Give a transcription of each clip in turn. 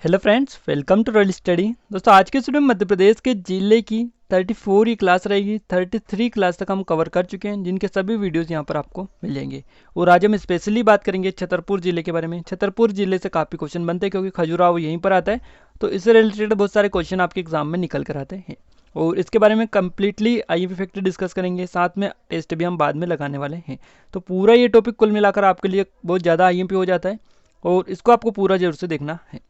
Hello friends, welcome to Royal Study. दोस्तों, आज के स्टूडियो में मध्य प्रदेश के जिले की 34 ही क्लास रहेगी। 33 क्लास तक हम कवर कर चुके हैं, जिनके सभी वीडियोस यहां पर आपको मिल जाएंगे। और आज हम स्पेशली बात करेंगे छतरपुर जिले के बारे में। छतरपुर जिले से काफ़ी क्वेश्चन बनते हैं, क्योंकि खजुराहो यहीं पर आता है, तो इससे रिलेटेड बहुत सारे क्वेश्चन आपके एग्जाम में निकल कर आते हैं। और इसके बारे में कम्प्लीटली आईएमपी फैक्टर डिस्कस करेंगे, साथ में टेस्ट भी हम बाद में लगाने वाले हैं। तो पूरा ये टॉपिक कुल मिलाकर आपके लिए बहुत ज़्यादा आईएमपी हो जाता है, और इसको आपको पूरा जरूर से देखना है।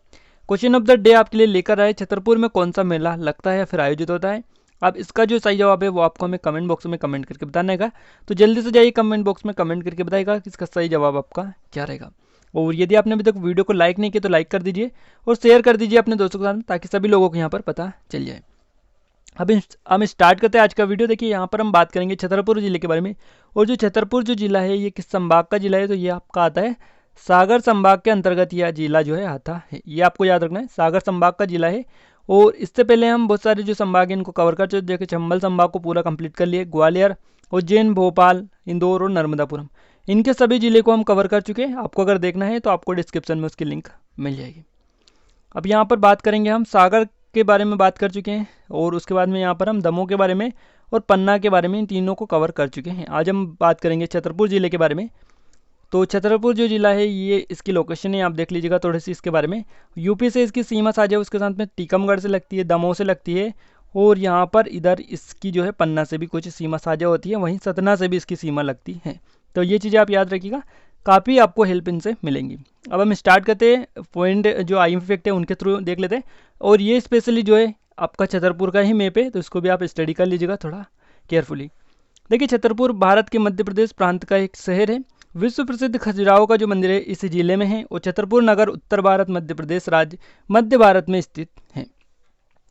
क्वेश्चन ऑफ द डे आपके लिए लेकर आए, छतरपुर में कौन सा मेला लगता है या फिर आयोजित होता है। अब इसका जो सही जवाब है वो आपको हमें कमेंट बॉक्स में कमेंट करके बताना है। तो जल्दी से जाइए कमेंट बॉक्स में कमेंट करके बताइएगा कि इसका सही जवाब आपका क्या रहेगा। और यदि आपने अभी तक वीडियो को लाइक नहीं किया तो लाइक कर दीजिए और शेयर कर दीजिए अपने दोस्तों के साथ, ताकि सभी लोगों को यहाँ पर पता चल जाए। अब हम स्टार्ट करते हैं आज का वीडियो। देखिए, यहाँ पर हम बात करेंगे छतरपुर जिले के बारे में। और जो छतरपुर जो जिला है, ये किस संभाग का जिला है, तो ये आपका आता है सागर संभाग के अंतर्गत यह जिला जो है आता है। ये आपको याद रखना है, सागर संभाग का जिला है। और इससे पहले हम बहुत सारे जो संभाग हैं इनको कवर कर चुके। देखिए, चंबल संभाग को पूरा कंप्लीट कर लिए। ग्वालियर, उज्जैन, भोपाल, इंदौर और नर्मदापुरम, इनके सभी जिले को हम कवर कर चुके हैं। आपको अगर देखना है तो आपको डिस्क्रिप्शन में उसकी लिंक मिल जाएगी। अब यहाँ पर बात करेंगे हम सागर के बारे में बात कर चुके हैं, और उसके बाद में यहाँ पर हम दमोह के बारे में और पन्ना के बारे में, इन तीनों को कवर कर चुके हैं। आज हम बात करेंगे छतरपुर जिले के बारे में। तो छतरपुर जो जिला है, ये इसकी लोकेशन है, आप देख लीजिएगा थोड़ी सी इसके बारे में। यूपी से इसकी सीमा साझा है, उसके साथ में टीकमगढ़ से लगती है, दमोह से लगती है, और यहाँ पर इधर इसकी जो है पन्ना से भी कुछ सीमा साझा होती है, वहीं सतना से भी इसकी सीमा लगती है। तो ये चीज़ें आप याद रखिएगा, काफ़ी आपको हेल्प इनसे मिलेंगी। अब हम स्टार्ट करते हैं, पॉइंट जो आईएमपी फैक्ट है उनके थ्रू देख लेते हैं। और ये स्पेशली जो है आपका छतरपुर का ही मैप है, तो इसको भी आप स्टडी कर लीजिएगा थोड़ा केयरफुली। देखिए, छतरपुर भारत के मध्य प्रदेश प्रांत का एक शहर है। विश्व प्रसिद्ध खजुराहो का जो मंदिर है इस जिले में है, और छतरपुर नगर उत्तर भारत मध्य प्रदेश राज्य मध्य भारत में स्थित है।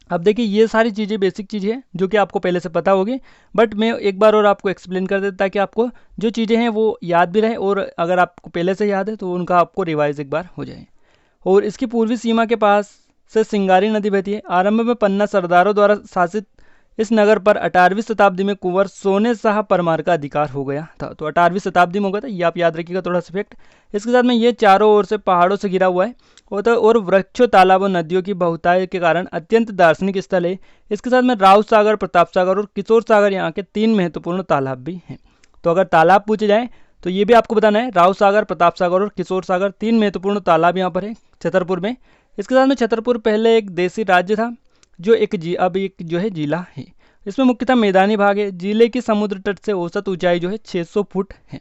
अब देखिए, ये सारी चीज़ें बेसिक चीज़ें हैं जो कि आपको पहले से पता होगी, बट मैं एक बार और आपको एक्सप्लेन कर देता, ताकि आपको जो चीज़ें हैं वो याद भी रहे, और अगर आपको पहले से याद है तो उनका आपको रिवाइज एक बार हो जाए। और इसकी पूर्वी सीमा के पास से सिंगारी नदी बहती है। आरंभ में पन्ना सरदारों द्वारा शासित इस नगर पर 18वीं शताब्दी में कुंवर सोने शाह परमार का अधिकार हो गया था। तो 18वीं शताब्दी में हो गया था, ये आप याद रखिएगा थोड़ा सा फैक्ट। इसके साथ में ये चारों ओर से पहाड़ों से घिरा हुआ है, और वृक्षों, तालाबों, नदियों की बहुतायत के कारण अत्यंत दार्शनिक स्थल है। इसके साथ में राव सागर, प्रताप सागर और किशोर सागर यहाँ के 3 महत्वपूर्ण तालाब भी हैं। तो अगर तालाब पूछे जाए तो ये भी आपको बताना है, राव सागर, प्रताप सागर और किशोर सागर 3 महत्वपूर्ण तालाब यहाँ पर है छतरपुर में। इसके साथ में छतरपुर पहले एक देशी राज्य था, जो अब एक जो है जिला है। इसमें मुख्यतः मैदानी भाग है। जिले की समुद्र तट से औसत ऊंचाई जो है 600 फुट है।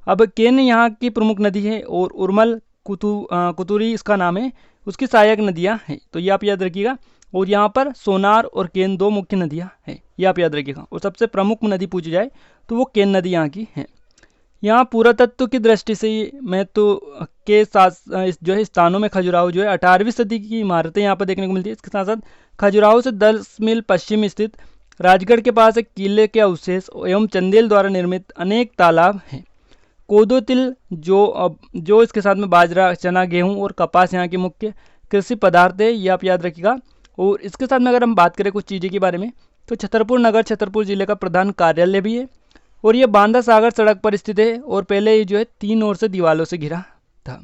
अब केन यहाँ की प्रमुख नदी है, और उर्मल, कुतुरी इसका नाम है, उसकी सहायक नदियाँ हैं। तो ये आप याद रखिएगा। और यहाँ पर सोनार और केन 2 मुख्य नदियाँ हैं, ये आप याद रखिएगा। और सबसे प्रमुख नदी पूछी जाए तो वो केन नदी यहाँ की है। यहाँ पुरातत्व की दृष्टि से महत्व के साथ जो है स्थानों में खजुराहो जो है 18वीं सदी की इमारतें यहाँ पर देखने को मिलती है। इसके साथ साथ खजुराहो से 10 मील पश्चिम स्थित राजगढ़ के पास एक किले के अवशेष एवं चंदेल द्वारा निर्मित अनेक तालाब हैं। कोदो, तिल, जो इसके साथ में बाजरा, चना, गेहूं और कपास यहाँ की मुख्य कृषि पदार्थ है, ये आप याद रखिएगा। और इसके साथ में अगर हम बात करें कुछ चीज़ें के बारे में, तो छतरपुर नगर छतरपुर जिले का प्रधान कार्यालय भी है, और ये बांदा सागर सड़क पर स्थित है। और पहले ये जो है 3 ओर से दीवारों से घिरा था।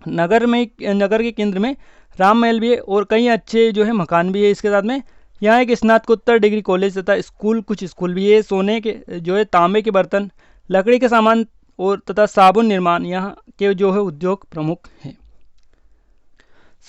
नगर के केंद्र में राम महल भी है, और कई अच्छे जो है मकान भी है। इसके साथ में यहाँ एक स्नातकोत्तर डिग्री कॉलेज तथा कुछ स्कूल भी है। सोने के जो है, तांबे के बर्तन, लकड़ी के सामान और तथा साबुन निर्माण यहाँ के जो है उद्योग प्रमुख हैं।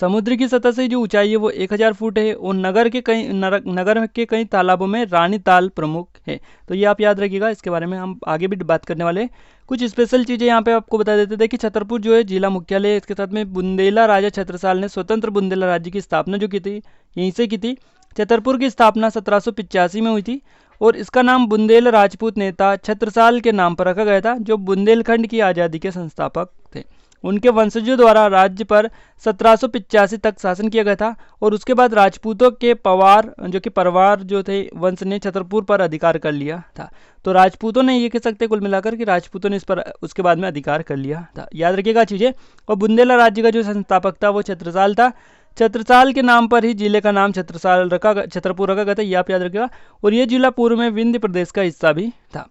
समुद्र की सतह से जो ऊंचाई है वो 1000 फुट है, और नगर के कई तालाबों में रानी ताल प्रमुख है। तो ये आप याद रखिएगा, इसके बारे में हम आगे भी बात करने वाले हैं। कुछ स्पेशल चीज़ें यहाँ पे आपको बता देते थे कि छतरपुर जो है जिला मुख्यालय है। इसके साथ में बुंदेला राजा छत्रसाल ने स्वतंत्र बुंदेला राज्य की स्थापना जो की थी, यहीं से की थी। छतरपुर की स्थापना 1785 में हुई थी, और इसका नाम बुंदेल राजपूत नेता छत्रसाल के नाम पर रखा गया था, जो बुंदेलखंड की आज़ादी के संस्थापक थे। उनके वंशजों द्वारा राज्य पर 1785 तक शासन किया गया था, और उसके बाद राजपूतों के परवार जो थे वंश ने छतरपुर पर अधिकार कर लिया था। तो राजपूतों ने, ये कह सकते कुल मिलाकर कि राजपूतों ने इस पर उसके बाद में अधिकार कर लिया था। याद रखिएगा चीज़ें। और बुंदेला राज्य का जो संस्थापक था वो छत्रसाल था। छत्रसाल के नाम पर ही जिले का नाम छतरपुर रखा गया था, ये आप याद रखिएगा। और ये जिला पूर्व में विंध्य प्रदेश का हिस्सा भी था।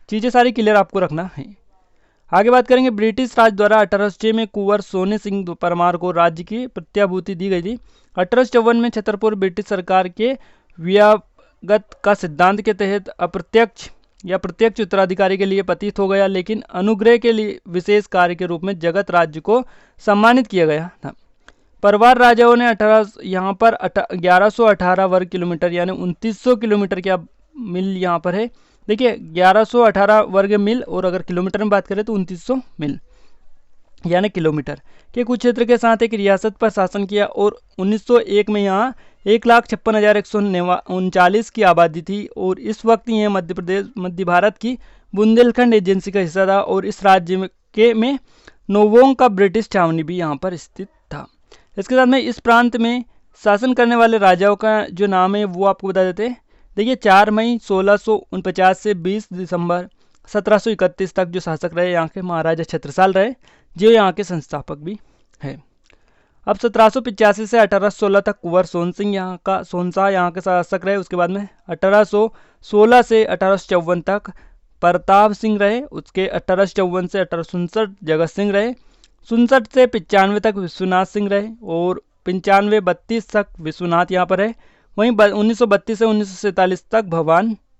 चीज़ें सारी क्लियर आपको रखना है। आगे बात करेंगे ब्रिटिश राज द्वारा 1806 में कुंवर सोने सिंह परमार को राज्य की प्रत्याभूति दी गई थी। 1854 में छतरपुर ब्रिटिश सरकार के वियागत का सिद्धांत के तहत अप्रत्यक्ष या प्रत्यक्ष उत्तराधिकारी के लिए पतित हो गया, लेकिन अनुग्रह के लिए विशेष कार्य के रूप में जगत राज्य को सम्मानित किया गया था। परवार राजाओं ने यहाँ पर 1118 वर्ग किलोमीटर यानी 2900 किलोमीटर क्या मिल यहाँ पर है, देखिए 1118 वर्ग मील, और अगर किलोमीटर में बात करें तो 2900 मील यानी किलोमीटर के कुछ क्षेत्र के साथ एक रियासत पर शासन किया। और 1901 में यहाँ 1,56,139 की आबादी थी, और इस वक्त यह मध्य भारत की बुंदेलखंड एजेंसी का हिस्सा था, और इस राज्य में नोवोंग का ब्रिटिश छावनी भी यहाँ पर स्थित था। इसके साथ में इस प्रांत में शासन करने वाले राजाओं का जो नाम है वो आपको बता देते हैं। देखिए 4 मई 1649 से 20 दिसंबर 1731 तक जो शासक रहे यहाँ के महाराजा छत्रसाल रहे, जो यहाँ के संस्थापक भी है। अब 1785 से 1816 तक कुंवर सोनसिंह सोनशाह यहाँ के शासक रहे। उसके बाद में 1816 से 1854 तक प्रताप सिंह रहे। उसके 1854 से 1859 जगत सिंह रहे। 67 से 95 तक विश्वनाथ सिंह रहे, और 95-32 तक विश्वनाथ यहाँ पर है। वहीं 1932 से 1947 तक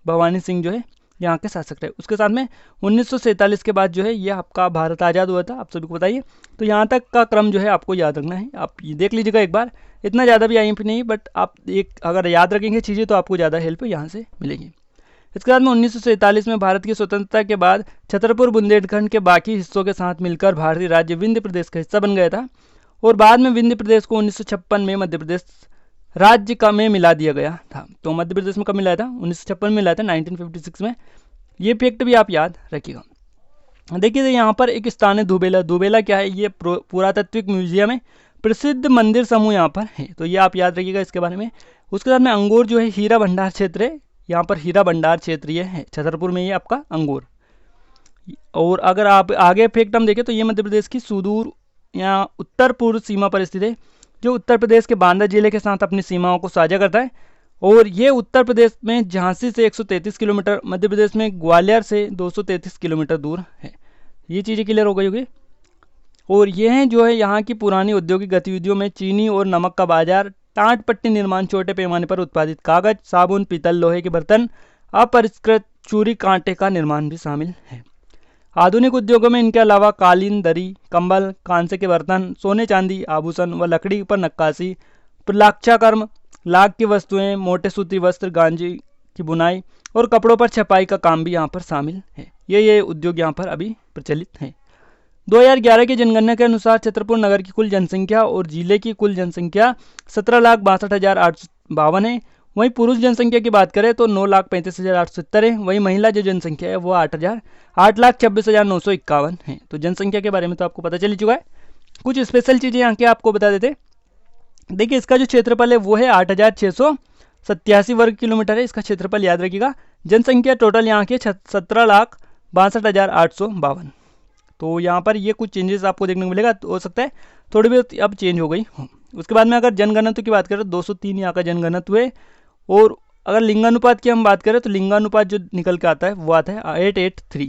भवानी सिंह जो है यहाँ के शासक रहे। उसके साथ में 1947 के बाद जो है ये आपका भारत आज़ाद हुआ था, आप सभी को बताइए। तो यहाँ तक का क्रम जो है आपको याद रखना है, आप ये देख लीजिएगा एक बार, इतना ज़्यादा भी IMP नहीं, बट आप एक अगर याद रखेंगे चीज़ें तो आपको ज़्यादा हेल्प यहाँ से मिलेगी। इसके बाद में 1947 में भारत की स्वतंत्रता के बाद छतरपुर बुंदेलखंड के बाकी हिस्सों के साथ मिलकर भारतीय राज्य विंध्य प्रदेश का हिस्सा बन गया था, और बाद में विंध्य प्रदेश को 1956 में मध्य प्रदेश राज्य का में मिला दिया गया था। तो मध्य प्रदेश में कब मिलाया था? 1956 में मिलाया था, 1956 में। ये फैक्ट भी आप याद रखिएगा। देखिए यहाँ पर एक स्थान है दुबेला क्या है? ये पुरातात्विक म्यूजियम है, प्रसिद्ध मंदिर समूह यहाँ पर है, तो ये आप याद रखिएगा इसके बारे में। उसके साथ में अंगूर जो है हीरा भंडार क्षेत्र है, यहाँ पर हीरा भंडार क्षेत्र ये है छतरपुर में, ये आपका अंगूर। और अगर आप आगे फैक्ट हम देखें तो ये मध्य प्रदेश की सुदूर या उत्तर पूर्व सीमा पर स्थित है, जो उत्तर प्रदेश के बांदा जिले के साथ अपनी सीमाओं को साझा करता है। और ये उत्तर प्रदेश में झांसी से 133 किलोमीटर, मध्य प्रदेश में ग्वालियर से 233 किलोमीटर दूर है। ये चीज़ें क्लियर हो गई होगी। और यह जो है यहाँ की पुरानी औद्योगिक गतिविधियों में चीनी और नमक का बाजार, टाट पट्टी निर्माण, छोटे पैमाने पर उत्पादित कागज, साबुन, पीतल, लोहे के बर्तन, अपरिष्कृत चूरी कांटे का निर्माण भी शामिल है। आधुनिक उद्योगों में इनके अलावा कालीन, दरी, कंबल, कांसे के बर्तन, सोने चांदी, आभूषण व लकड़ी पर नक्काशी, प्रलाक्षाकर्म, लाख की वस्तुएं, मोटे सूती वस्त्र, गांजी की बुनाई और कपड़ों पर छपाई का काम भी यहाँ पर शामिल है। ये उद्योग यहाँ पर अभी प्रचलित हैं। 2011 की जनगणना के अनुसार छतरपुर नगर की कुल जनसंख्या और जिले की कुल जनसंख्या 17,62,852 है। वहीं पुरुष जनसंख्या की बात करें तो 9,35,870 है। वहीं महिला जो जनसंख्या है वो 8,26,951 है। तो जनसंख्या के बारे में तो आपको पता चल चुका है। कुछ स्पेशल चीज़ें यहाँ के आपको बता देते। देखिए इसका जो क्षेत्रफल है वो है 8,687 वर्ग किलोमीटर है, इसका क्षेत्रफल याद रखिएगा। जनसंख्या टोटल यहाँ के 17,62,852। तो यहाँ पर ये कुछ चेंजेस आपको देखने को मिलेगा, तो हो सकता है थोड़ी बहुत अब चेंज हो गई हो। उसके बाद में अगर जनगणत्व की बात करें तो 203 यहाँ का जनगणत्व है। और अगर लिंगानुपात की हम बात करें तो लिंगानुपात जो निकल के आता है वो आता है 883,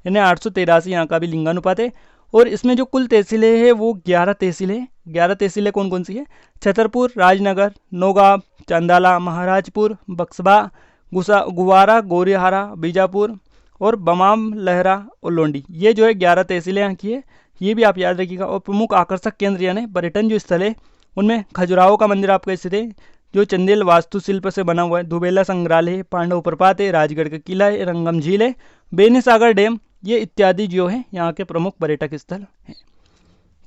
यानी 883 यहाँ का भी लिंगानुपात है। और इसमें जो कुल तहसीलें हैं वो 11 तहसीलें हैं। 11 तहसीलें कौन कौन सी है? छतरपुर, राजनगर, नौगांव, चंदाला, महाराजपुर, बक्सबा, गुवारा, गोरीहारा, बीजापुर और बमाम, लहरा और लोंडी। ये जो है 11 तहसीलें यहाँ की है, ये भी आप याद रखिएगा। और प्रमुख आकर्षक केंद्र यानी पर्यटन जो स्थल है उनमें खजुराहो का मंदिर आपका स्थित है, जो चंदेल वास्तुशिल्प से बना हुआ है। दुबेला संग्रहालय है, पांडव प्रपात है, राजगढ़ का किला है, रंगम झील है, बेनीसागर डैम, ये इत्यादि जो है यहाँ के प्रमुख पर्यटक स्थल हैं।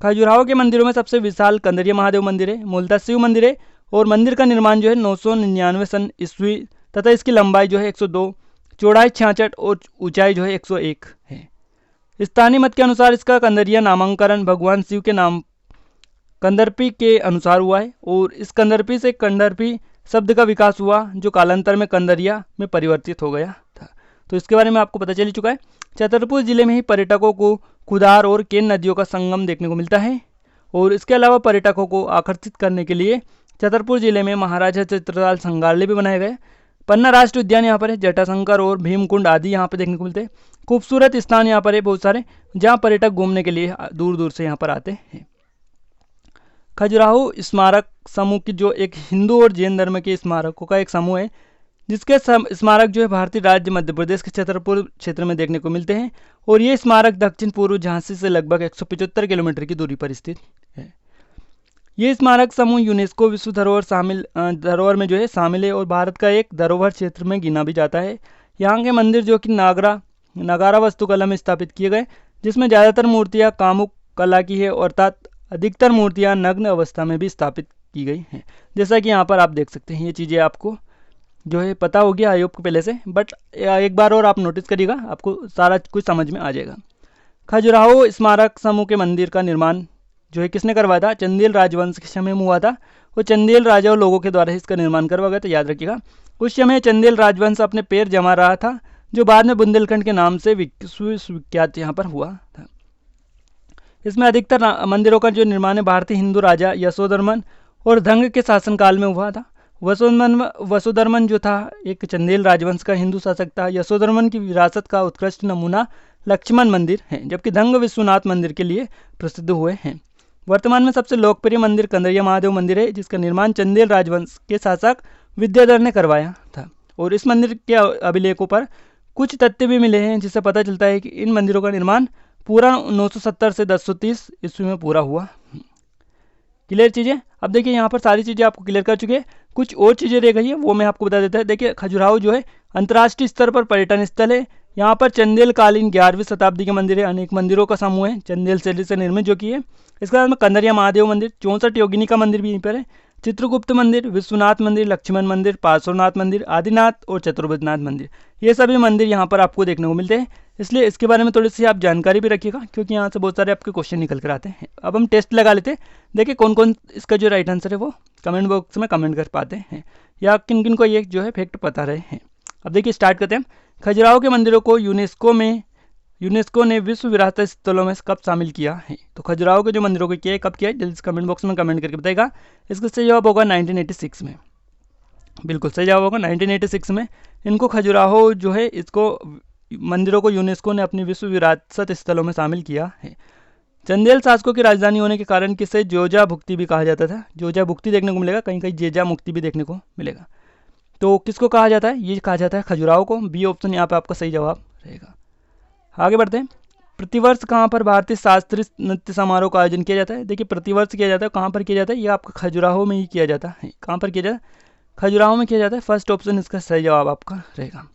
खजुराहो के मंदिरों में सबसे विशाल कंदरिया महादेव मंदिर है, मूलतः शिव मंदिर है। और मंदिर का निर्माण जो है 999 सन ईस्वी तथा इसकी लंबाई जो है 102, चौड़ाई 66 और ऊंचाई जो है 101 है। स्थानीय मत के अनुसार इसका कंदरिया नामांकन भगवान शिव के नाम कंदर्पी के अनुसार हुआ है। और इस कंदर्पी से कंदर्पी शब्द का विकास हुआ, जो कालांतर में कंदरिया में परिवर्तित हो गया था। तो इसके बारे में आपको पता चल चुका है। छतरपुर जिले में ही पर्यटकों को कुदार और केन नदियों का संगम देखने को मिलता है। और इसके अलावा पर्यटकों को आकर्षित करने के लिए छतरपुर जिले में महाराजा छत्रसाल संग्रहालय भी बनाए गए। पन्ना राष्ट्रीय उद्यान यहाँ पर है, जटाशंकर और भीमकुंड आदि यहाँ पर देखने को मिलते हैं। खूबसूरत स्थान यहाँ पर है बहुत सारे, जहाँ पर्यटक घूमने के लिए दूर दूर से यहाँ पर आते हैं। खजुराहो स्मारक समूह की जो एक हिंदू और जैन धर्म के स्मारकों का एक समूह है, जिसके स्मारक जो है भारतीय राज्य मध्य प्रदेश के छतरपुर क्षेत्र में देखने को मिलते हैं। और ये स्मारक दक्षिण पूर्व झांसी से लगभग 175 किलोमीटर की दूरी पर स्थित है। ये स्मारक समूह यूनेस्को विश्व धरोहर में जो है शामिल है और भारत का एक धरोहर क्षेत्र में गिना भी जाता है। यहाँ के मंदिर जो कि नगारा वास्तुकला में स्थापित किए गए, जिसमें ज़्यादातर मूर्तियाँ कामुक कला की है, अर्थात अधिकतर मूर्तियाँ नग्न अवस्था में भी स्थापित की गई हैं। जैसा कि यहाँ पर आप देख सकते हैं, ये चीज़ें आपको जो है पता होगी आई होप को पहले से, बट एक बार और आप नोटिस करिएगा, आपको सारा कुछ समझ में आ जाएगा। खजुराहो स्मारक समूह के मंदिर का निर्माण जो है किसने करवाया था? चंदेल राजवंश के समय में हुआ था। वो चंदेल राजा और लोगों के द्वारा इसका निर्माण करवाया गया था, याद रखिएगा। उस समय चंदेल राजवंश अपने पैर जमा रहा था, जो बाद में बुंदेलखंड के नाम से विख्यात यहाँ पर हुआ था। इसमें अधिकतर मंदिरों का जो निर्माण है भारतीय हिंदू राजा यशोधर्मन और धंग के शासनकाल में हुआ था। वसुधर्मन जो था एक चंदेल राजवंश का हिंदू शासक था। यशोधर्मन की विरासत का उत्कृष्ट नमूना लक्ष्मण मंदिर है, जबकि धंग विश्वनाथ मंदिर के लिए प्रसिद्ध हुए हैं। वर्तमान में सबसे लोकप्रिय मंदिर कंदरिया महादेव मंदिर है, जिसका निर्माण चंदेल राजवंश के शासक विद्याधर ने करवाया था। और इस मंदिर के अभिलेखों पर कुछ तथ्य भी मिले हैं, जिससे पता चलता है कि इन मंदिरों का निर्माण पूरा 970 से 1030 ईस्वी में पूरा हुआ। क्लियर चीज़ें? अब देखिए यहाँ पर सारी चीज़ें आपको क्लियर कर चुके हैं। कुछ और चीज़ें रह गई है, वो मैं आपको बता देता है। देखिए खजुराहो जो है अंतर्राष्ट्रीय स्तर पर पर्यटन स्थल है। यहाँ पर चंदेल कालीन 11वीं शताब्दी के मंदिर है, अनेक मंदिरों का समूह है चंदेल शैली से निर्मित जो कि है। इसके बाद में कंदरिया महादेव मंदिर, 64 योगिनी का मंदिर भी यहीं पर है, चित्रगुप्त मंदिर, विश्वनाथ मंदिर, लक्ष्मण मंदिर, पार्श्वनाथ मंदिर, आदिनाथ और चतुर्भुजनाथ मंदिर, ये सभी मंदिर यहाँ पर आपको देखने को मिलते हैं। इसलिए इसके बारे में थोड़ी सी आप जानकारी भी रखिएगा, क्योंकि यहाँ से बहुत सारे आपके क्वेश्चन निकल कर आते हैं। अब हम टेस्ट लगा लेते हैं, देखिए कौन कौन इसका जो राइट आंसर है वो कमेंट बॉक्स में कमेंट कर पाते हैं, या किन किन को ये जो है फैक्ट पता रहे हैं। अब देखिए स्टार्ट करते हैं। खजुराहो के मंदिरों को यूनेस्को ने विश्व विरासत स्थलों में कब शामिल किया है? तो खजुराहो के जो मंदिरों को किया है, कब किया है, जल्दी से कमेंट बॉक्स में कमेंट करके बताएगा। इसका सही जवाब होगा 1986 में। बिल्कुल सही जवाब होगा 1986 में। इनको खजुराहो जो है इसको मंदिरों को यूनेस्को ने अपनी विश्व विरासत स्थलों में शामिल किया है। चंदेल शासकों की राजधानी होने के कारण किसे जोजा भुक्ति भी कहा जाता था। जोजा भुक्ति देखने को मिलेगा, कहीं कहीं जेजा मुक्ति भी देखने को मिलेगा। तो किसको कहा जाता है? ये कहा जाता है खजुराहो को। बी ऑप्शन यहाँ पे आपका सही जवाब रहेगा। आगे बढ़ते हैं। प्रतिवर्ष कहाँ पर भारतीय शास्त्रीय नृत्य समारोह का आयोजन किया जाता है? देखिए प्रतिवर्ष किया जाता है, कहाँ पर किया जाता है? ये आपका खजुराहो में ही किया जाता है। कहाँ पर किया जाता है? खजुराहो में किया जाता है। फर्स्ट ऑप्शन इसका सही जवाब आपका रहेगा।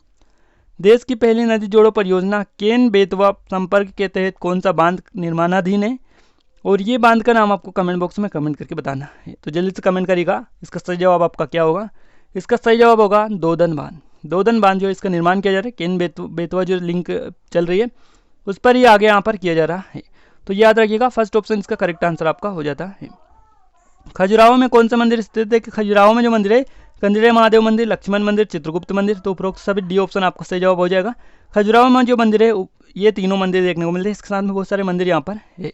देश की पहली नदी जोड़ो परियोजना केन बेतवा संपर्क के तहत कौन सा बांध निर्माणाधीन है? और ये बांध का नाम आपको कमेंट बॉक्स में कमेंट करके बताना है, तो जल्दी से कमेंट करिएगा। इसका सही जवाब आपका क्या होगा? इसका सही जवाब होगा दोदन बांध। दोदन बांध जो इसका निर्माण किया जा रहा है, केन बेतवा जो लिंक चल रही है उस पर ही आगे यहाँ पर किया जा रहा है। तो याद रखिएगा, फर्स्ट ऑप्शन इसका करेक्ट आंसर आपका हो जाता है। खजुराहो में कौन सा मंदिर स्थित है? खजुराहो में जो मंदिर है कंदरिया महादेव मंदिर, लक्ष्मण मंदिर, चित्रगुप्त मंदिर, तो उपरोक्त सभी डी ऑप्शन आपका सही जवाब हो जाएगा। खजुराहो में जो मंदिर है ये तीनों मंदिर देखने को मिलते हैं, इसके साथ में बहुत सारे मंदिर यहाँ पर है।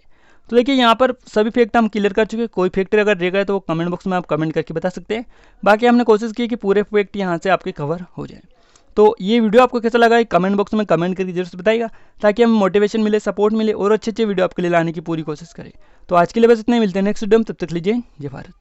तो देखिए यहाँ पर सभी फैक्ट हम क्लियर कर चुके हैं। कोई फैक्ट अगर रह गए तो वो कमेंट बॉक्स में आप कमेंट करके बता सकते हैं। बाकी हमने कोशिश की कि पूरे फैक्ट यहाँ से आपके कवर हो जाए। तो ये वीडियो आपको कैसा लगा कमेंट बॉक्स में कमेंट करके जरूर से बताइएगा, ताकि हमें मोटिवेशन मिले, सपोर्ट मिले और अच्छे वीडियो आपके लिए लाने की पूरी कोशिश करें। तो आज के लिए बस इतना ही, मिलते हैं नेक्स्ट वीडियो में, तब तक लीजिए जय भारत।